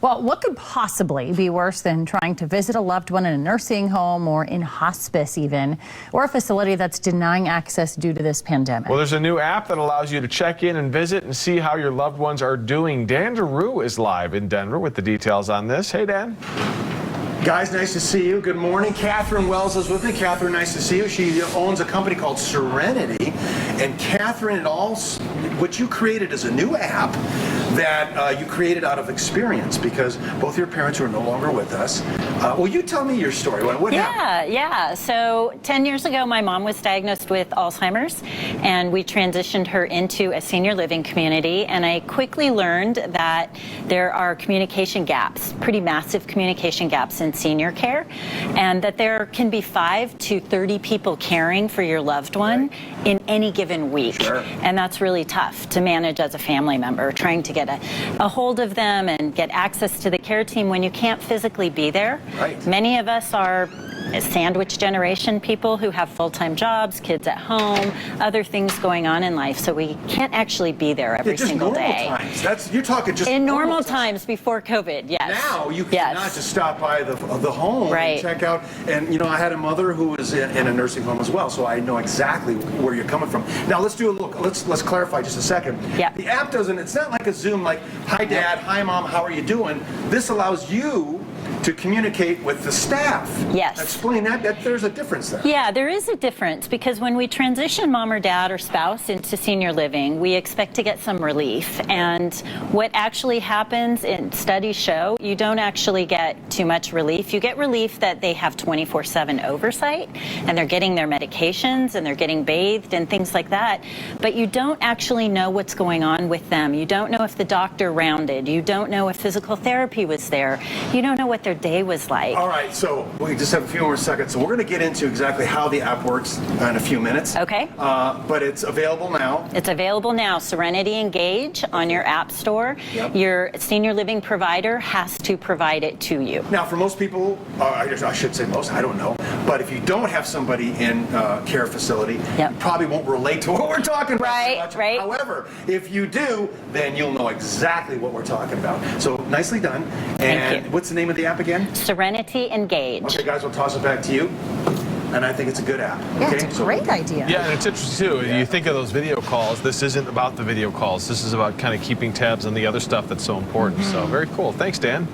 Well, what could possibly be worse than trying to visit a loved one in a nursing home or in hospice even, or a facility that's denying access due to this pandemic? Well, there's a new app that allows you to check in and visit and see how your loved ones are doing. Dan DeRue is live in Denver with the details on this. Hey, Dan. Guys, nice to see you. Good morning. Catherine Wells is with me. Catherine, nice to see you. She owns a company called Serenity. And Catherine, what you created is a new app that you created out of experience because both your parents are no longer with us. Will you tell me your story? What happened? Yeah. So 10 years ago, my mom was diagnosed with Alzheimer's, and we transitioned her into a senior living community. And I quickly learned that there are communication gaps, pretty massive communication gaps in senior care, and that there can be 5 to 30 people caring for your loved one in any given week. Sure. And that's really tough to manage as a family member, trying to get a hold of them and get access to the care team when you can't physically be there. Right. Many of us are sandwich generation people who have full-time jobs, kids at home, other things going on in life, so we can't actually be there every single day. Times. You're talking just in normal times before COVID, yes. Now you cannot just stop by the home and check out. And you know, I had a mother who was in a nursing home as well, so I know exactly where you're coming from. Now let's do a look. Let's clarify just a second. Yeah. The app doesn't. It's not like a Zoom. Like, hi Dad, hi Mom, how are you doing? This allows you to communicate with the staff. Yes. Explain that there's a difference there. Yeah, there is a difference because when we transition mom or dad or spouse into senior living, we expect to get some relief. And what actually happens, in studies show, you don't actually get too much relief. You get relief that they have 24/7 oversight and they're getting their medications and they're getting bathed and things like that. But you don't actually know what's going on with them. You don't know if the doctor rounded. You don't know if physical therapy was there. You don't know what their day was like. All right, so we just have a few more seconds. So we're going to get into exactly how the app works in a few minutes. Okay. But it's available now. It's available now. Serenity Engage on your app store. Yep. Your senior living provider has to provide it to you. Now, for most people, I should say most, I don't know, but if you don't have somebody in a care facility, you probably won't relate to what we're talking about. Right. However, if you do, then you'll know exactly what we're talking about. So nicely done. And what's the name of the app again? Serenity Engage. Okay, guys, we'll toss it back to you. And I think it's a good app. Yeah, okay? it's a great idea. Yeah, and it's interesting too. You think of those video calls. This isn't about the video calls. This is about kind of keeping tabs on the other stuff that's so important. So very cool. Thanks, Dan.